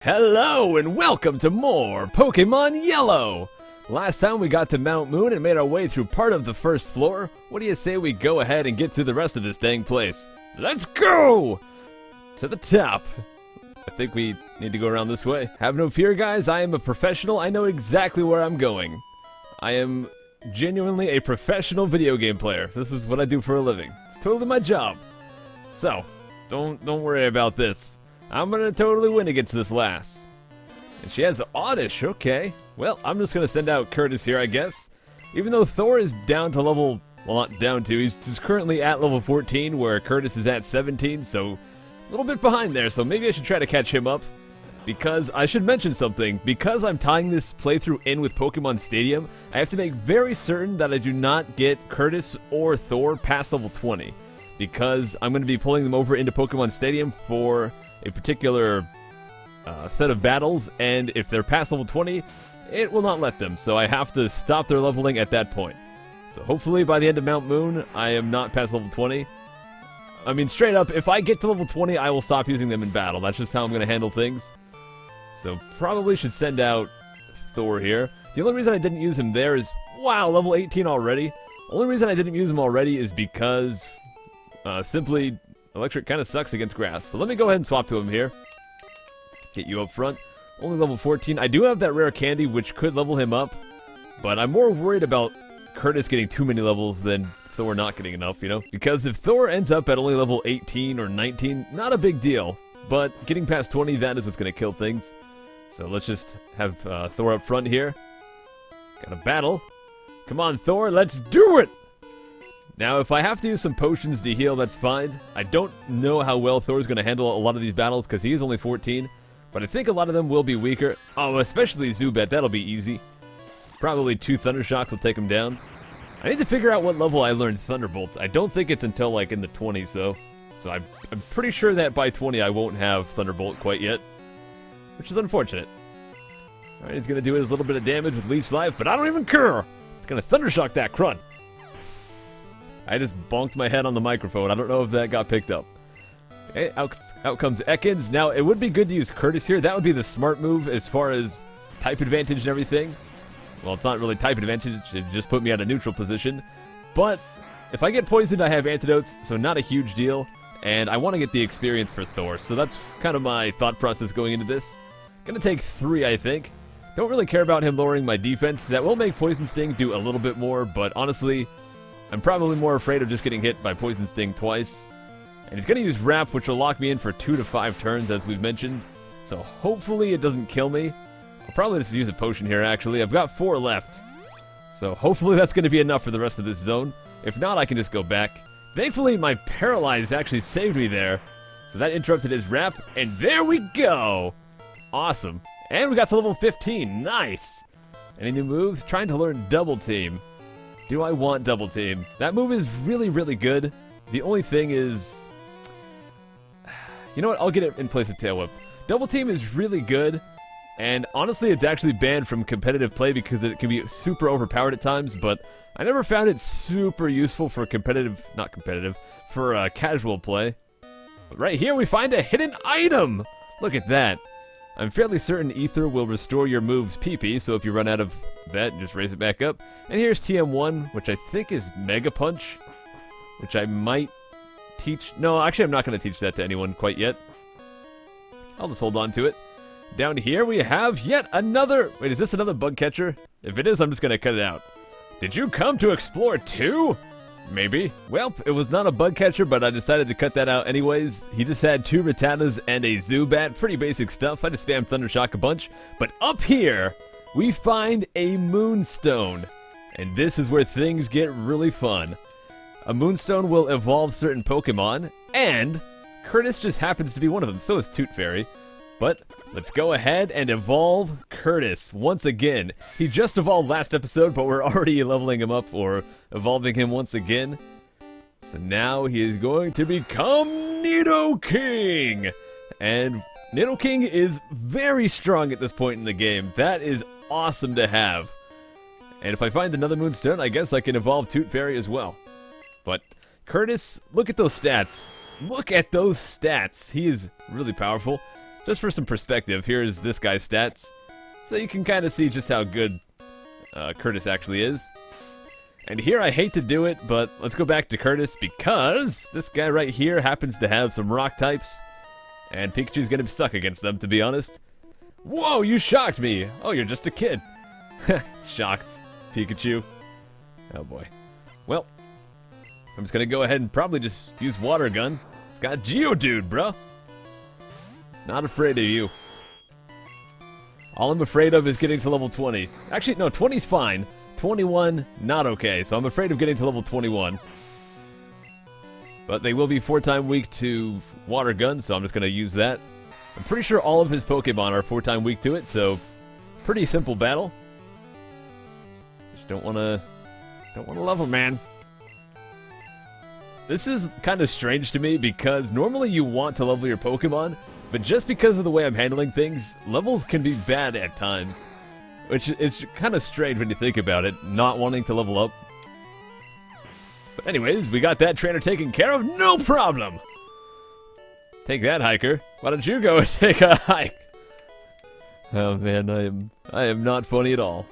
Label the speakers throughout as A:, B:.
A: Hello and welcome to more Pokemon Yellow! Last time we got to Mount Moon and made our way through part of the first floor. What do you say we go ahead and get through the rest of this dang place? Let's go! To the top. I think we need to go around this way. Have no fear, guys. I am a professional. I know exactly where I'm going. I am genuinely a professional video game player. This is what I do for a living. It's totally my job. So, don't worry about this. I'm gonna totally win against this lass. And she has Oddish, okay. Well, I'm just gonna send out Curtis here, I guess. Even though Thor is down to level, well, not down to, he's currently at level 14, where Curtis is at 17, so a little bit behind there, so maybe I should try to catch him up. Because I should mention something, because I'm tying this playthrough in with Pokemon Stadium, I have to make very certain that I do not get Curtis or Thor past level 20. Because I'm going to be pulling them over into Pokemon Stadium for a particular set of battles, and if they're past level 20, it will not let them, so I have to stop their leveling at that point. So hopefully by the end of Mount Moon, I am not past level 20. I mean, straight up, if I get to level 20, I will stop using them in battle. That's just how I'm going to handle things. So probably should send out Thor here. The only reason I didn't use him there is, wow, level 18 already. The only reason I didn't use him already is because simply Electric kind of sucks against grass. But let me go ahead and swap to him here. Get you up front. Only level 14. I do have that rare candy, which could level him up. But I'm more worried about Curtis getting too many levels than Thor not getting enough, you know? Because if Thor ends up at only level 18 or 19, not a big deal. But getting past 20, that is what's going to kill things. So let's just have Thor up front here. Got a battle. Come on, Thor, let's do it! Now, if I have to use some potions to heal, that's fine. I don't know how well Thor's going to handle a lot of these battles, because he is only 14. But I think a lot of them will be weaker. Oh, especially Zubat, that'll be easy. Probably 2 Thunder Shocks will take him down. I need to figure out what level I learned Thunderbolt. I don't think it's until, like, in the 20s, though. So I'm pretty sure that by 20 I won't have Thunderbolt quite yet. Which is unfortunate. Alright, he's going to do his little bit of damage with Leech Life, but I don't even care! It's going to Thunder Shock that crud. I just bonked my head on the microphone. I don't know if that got picked up. Okay, out comes Ekans. Now, it would be good to use Curtis here. That would be the smart move as far as type advantage and everything. Well, it's not really type advantage. It just put me at a neutral position. But if I get poisoned, I have antidotes, so not a huge deal. And I want to get the experience for Thor, so that's kind of my thought process going into this. Gonna take 3, I think. Don't really care about him lowering my defense. That will make Poison Sting do a little bit more, but honestly, I'm probably more afraid of just getting hit by Poison Sting twice. And he's going to use Wrap, which will lock me in for 2 to 5 turns, as we've mentioned. So hopefully it doesn't kill me. I'll probably just use a potion here, actually. I've got 4 left. So hopefully that's going to be enough for the rest of this zone. If not, I can just go back. Thankfully, my Paralyze actually saved me there. So that interrupted his Wrap, and there we go! Awesome. And we got to level 15. Nice! Any new moves? Trying to learn Double Team. Do I want Double Team? That move is really, really good. The only thing is... You know what? I'll get it in place of Tail Whip. Double Team is really good, and honestly, it's actually banned from competitive play because it can be super overpowered at times, but I never found it super useful for competitive... Not competitive. For casual play. But right here, we find a hidden item! Look at that. I'm fairly certain Ether will restore your move's PP, so if you run out of that, just raise it back up. And here's TM1, which I think is Mega Punch, which I might teach. No, actually I'm not going to teach that to anyone quite yet. I'll just hold on to it. Down here we have yet another... Wait, is this another bug catcher? If it is, I'm just going to cut it out. Did you come to explore too? Maybe. Well, it was not a bug catcher, but I decided to cut that out anyways. He just had 2 Rattatas and a Zubat. Pretty basic stuff. I just spammed Thunder Shock a bunch. But up here, we find a Moonstone. And this is where things get really fun. A Moonstone will evolve certain Pokemon, and Curtis just happens to be one of them. So is Toot Fairy. But let's go ahead and evolve Curtis once again. He just evolved last episode, but we're already leveling him up or evolving him once again. So now he is going to become Nidoking! And Nidoking is very strong at this point in the game. That is awesome to have. And if I find another Moonstone, I guess I can evolve Toot Fairy as well. But Curtis, look at those stats. Look at those stats. He is really powerful. just for some perspective, here's this guy's stats. So you can kind of see just how good Curtis actually is. And here I hate to do it, but let's go back to Curtis because this guy right here happens to have some rock types. And Pikachu's gonna suck against them, to be honest. Whoa, you shocked me! Oh, you're just a kid. Shocked, Pikachu. Oh boy. Well, I'm just gonna go ahead and probably just use Water Gun. It's got Geodude, bro. Not afraid of you. All I'm afraid of is getting to level 20. Actually, no, 20's fine. 21, not okay. So I'm afraid of getting to level 21. But they will be 4-time weak to Water Gun, so I'm just going to use that. I'm pretty sure all of his Pokemon are 4-time weak to it, so pretty simple battle. Just don't want to level, man. This is kind of strange to me because normally you want to level your Pokemon, but just because of the way I'm handling things, levels can be bad at times. Which is kind of strange when you think about it, not wanting to level up. But anyways, we got that trainer taken care of, no problem! Take that, hiker. Why don't you go and take a hike? Oh man, I am not funny at all.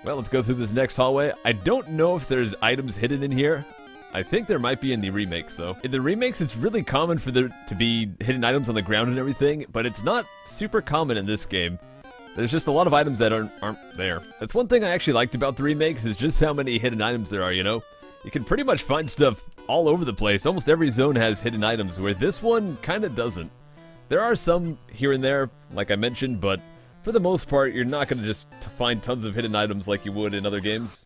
A: Well, let's go through this next hallway. I don't know if there's items hidden in here. I think there might be in the remakes, though. In the remakes, it's really common for there to be hidden items on the ground and everything, but it's not super common in this game. There's just a lot of items that aren't there. That's one thing I actually liked about the remakes, is just how many hidden items there are, you know? You can pretty much find stuff all over the place. Almost every zone has hidden items, where this one kind of doesn't. There are some here and there, like I mentioned, but for the most part, you're not going to just find tons of hidden items like you would in other games,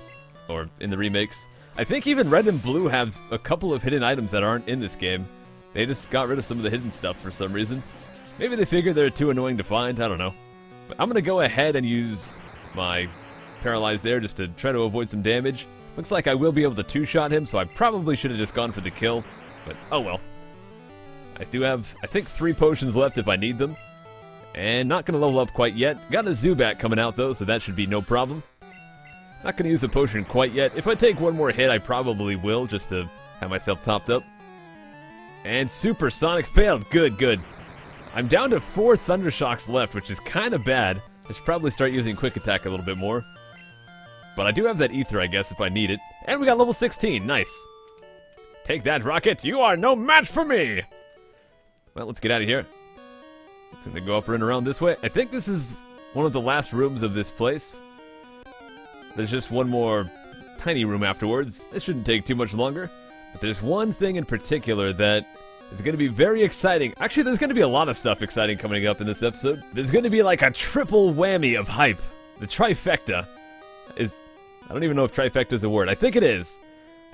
A: or in the remakes. I think even Red and Blue have a couple of hidden items that aren't in this game. They just got rid of some of the hidden stuff for some reason. Maybe they figured they're too annoying to find, I don't know. But I'm going to go ahead and use my Paralyze there just to try to avoid some damage. Looks like I will be able to two-shot him, so I probably should have just gone for the kill. But, oh well. I do have, I think, 3 potions left if I need them. And not going to level up quite yet. Got a Zubat coming out, though, so that should be no problem. Not going to use a potion quite yet. If I take one more hit, I probably will, just to have myself topped up. And Supersonic failed. Good, good. I'm down to 4 Thundershocks left, which is kind of bad. I should probably start using Quick Attack a little bit more. But I do have that Ether, I guess, if I need it. And we got level 16. Nice. Take that, Rocket. You are no match for me. Well, let's get out of here. It's going to go up and around this way. I think this is one of the last rooms of this place. There's just one more tiny room afterwards. It shouldn't take too much longer. But there's one thing in particular that is going to be very exciting. Actually, there's going to be a lot of stuff exciting coming up in this episode. There's going to be like a triple whammy of hype. The trifecta is... I don't even know if trifecta is a word. I think it is.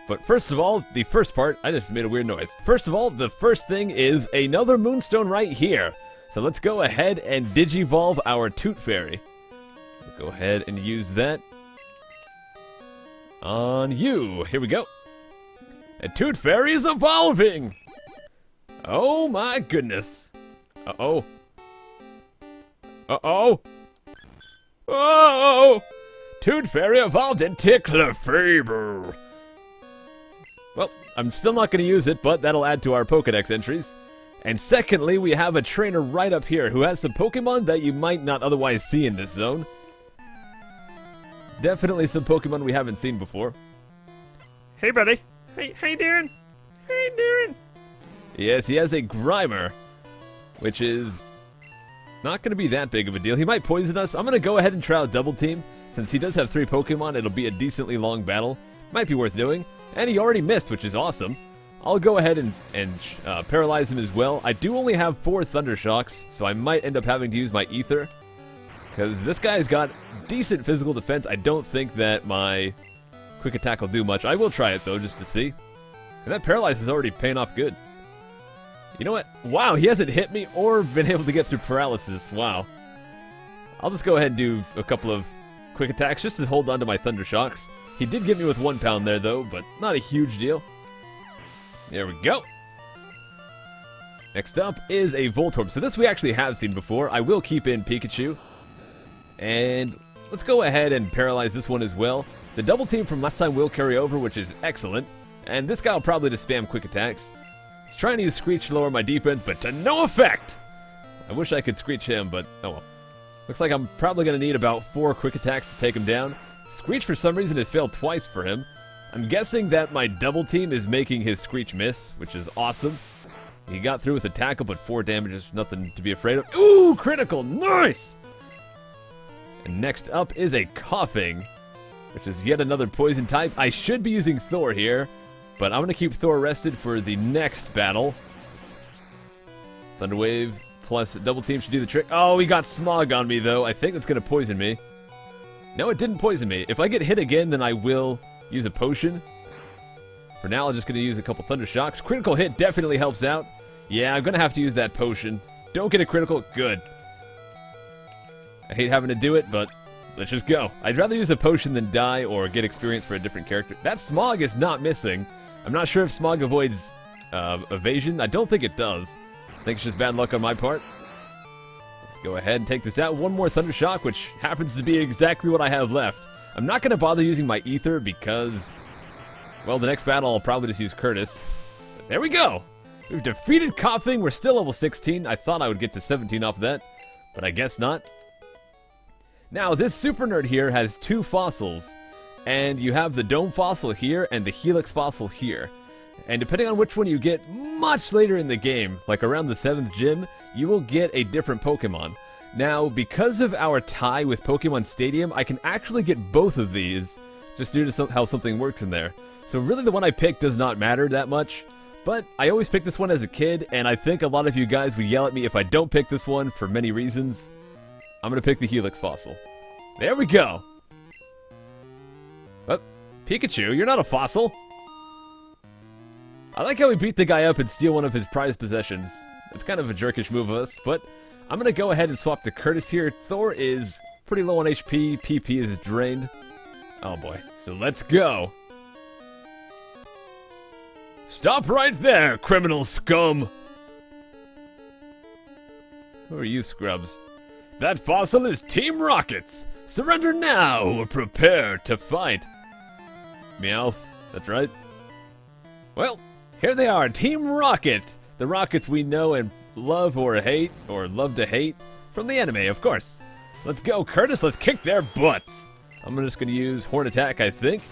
A: But first of all, the first part... I just made a weird noise. First of all, the first thing is another Moonstone right here. So let's go ahead and Digivolve our Toot Fairy. We'll go ahead and use that on you. Here we go. A Toot Fairy is evolving! Oh my goodness. Uh-oh. Uh-oh. Oh! Toot Fairy evolved into Clefable. Well, I'm still not going to use it, but that'll add to our Pokedex entries. And secondly, we have a trainer right up here who has some Pokemon that you might not otherwise see in this zone. Definitely some Pokemon we haven't seen before. Hey, buddy. Hey, how you doing? How you doing? Yes, he has a Grimer, which is not going to be that big of a deal. He might poison us. I'm going to go ahead and try out Double Team. Since he does have 3 Pokemon, it'll be a decently long battle. Might be worth doing. And he already missed, which is awesome. I'll go ahead and paralyze him as well. I do only have 4 Thundershocks, so I might end up having to use my Ether. Because this guy's got decent physical defense. I don't think that my Quick Attack will do much. I will try it, though, just to see. And that Paralyze is already paying off good. You know what? Wow, he hasn't hit me or been able to get through Paralysis. Wow. I'll just go ahead and do a couple of Quick Attacks just to hold on to my Thundershocks. He did get me with 1 pound there, though, but not a huge deal. There we go. Next up is a Voltorb. So this we actually have seen before. I will keep in Pikachu. And let's go ahead and paralyze this one as well. The Double Team from last time will carry over, which is excellent. And this guy will probably just spam Quick Attacks. He's trying to use Screech to lower my defense, but to no effect. I wish I could Screech him, but oh well. Looks like I'm probably going to need about 4 quick attacks to take him down. Screech, for some reason, has failed twice for him. I'm guessing that my double team is making his Screech miss, which is awesome. He got through with a tackle, but 4 damage is nothing to be afraid of. Ooh, critical! Nice! And next up is a Coughing, which is yet another poison type. I should be using Thor here, but I'm going to keep Thor rested for the next battle. Thunder Wave plus double team should do the trick. Oh, he got Smog on me, though. I think that's going to poison me. No, it didn't poison me. If I get hit again, then I will use a potion. For now, I'm just going to use a couple Thunder Shocks. Critical hit definitely helps out. Yeah, I'm going to have to use that potion. Don't get a critical. Good. I hate having to do it, but let's just go. I'd rather use a potion than die or get experience for a different character. That Smog is not missing. I'm not sure if Smog avoids evasion. I don't think it does. I think it's just bad luck on my part. Let's go ahead and take this out. One more Thunder Shock, which happens to be exactly what I have left. I'm not going to bother using my Ether because, well, the next battle I'll probably just use Curtis. But there we go. We've defeated Coughing. We're still level 16. I thought I would get to 17 off of that, but I guess not. Now, this Super Nerd here has 2 fossils, and you have the Dome Fossil here and the Helix Fossil here. And depending on which one you get much later in the game, like around the 7th gym, you will get a different Pokemon. Now, because of our tie with Pokemon Stadium, I can actually get both of these, just due to how something works in there. So really the one I pick does not matter that much, but I always picked this one as a kid, and I think a lot of you guys would yell at me if I don't pick this one for many reasons. I'm going to pick the Helix Fossil. There we go! Oh, Pikachu, you're not a fossil! I like how we beat the guy up and steal one of his prized possessions. It's kind of a jerkish move of us, but I'm going to go ahead and swap to Curtis here. Thor is pretty low on HP, PP is drained. Oh boy, so let's go! Stop right there, criminal scum! Who are you, scrubs? That fossil is Team Rocket's! Surrender now or prepare to fight! Meowth, that's right. Well, here they are, Team Rocket! The Rockets we know and love or hate, or love to hate, from the anime, of course. Let's go, Curtis, let's kick their butts! I'm just gonna use Horn Attack, I think.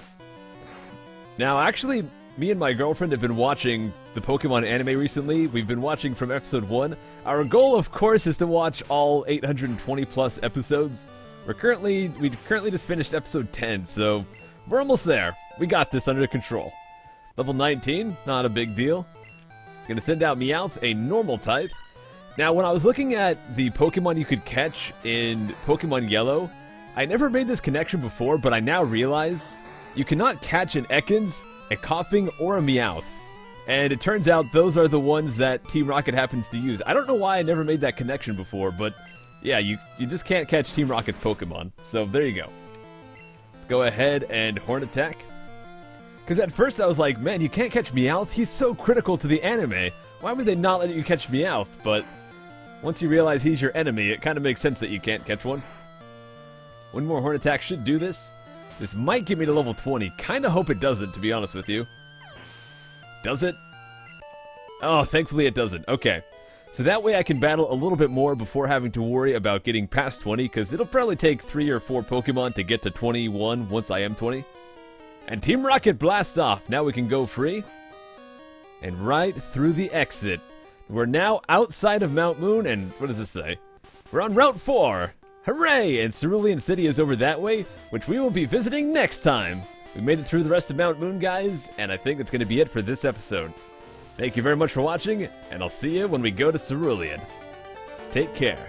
A: Now, actually, me and my girlfriend have been watching the Pokemon anime recently. We've been watching from episode 1. Our goal, of course, is to watch all 820 plus episodes. We currently just finished episode 10, so we're almost there. We got this under control. Level 19, not a big deal. It's gonna send out Meowth, a normal type. Now, when I was looking at the Pokemon you could catch in Pokemon Yellow, I never made this connection before, but I now realize you cannot catch an Ekans, a Coughing, or a Meowth. And it turns out those are the ones that Team Rocket happens to use. I don't know why I never made that connection before, but yeah, you just can't catch Team Rocket's Pokemon. So there you go. Let's go ahead and Horn Attack. Because at first I was like, man, you can't catch Meowth? He's so critical to the anime. Why would they not let you catch Meowth? But once you realize he's your enemy, it kind of makes sense that you can't catch one. One more Horn Attack should do this. This might get me to level 20. Kinda hope it doesn't, to be honest with you. Does it? Oh, thankfully it doesn't. Okay. So that way I can battle a little bit more before having to worry about getting past 20, because it'll probably take 3 or 4 Pokemon to get to 21 once I am 20. And Team Rocket blast off. Now we can go free. And right through the exit. We're now outside of Mount Moon, and what does this say? We're on Route 4. Hooray! And Cerulean City is over that way, which we will be visiting next time. We made it through the rest of Mount Moon, guys, and I think that's going to be it for this episode. Thank you very much for watching, and I'll see you when we go to Cerulean. Take care.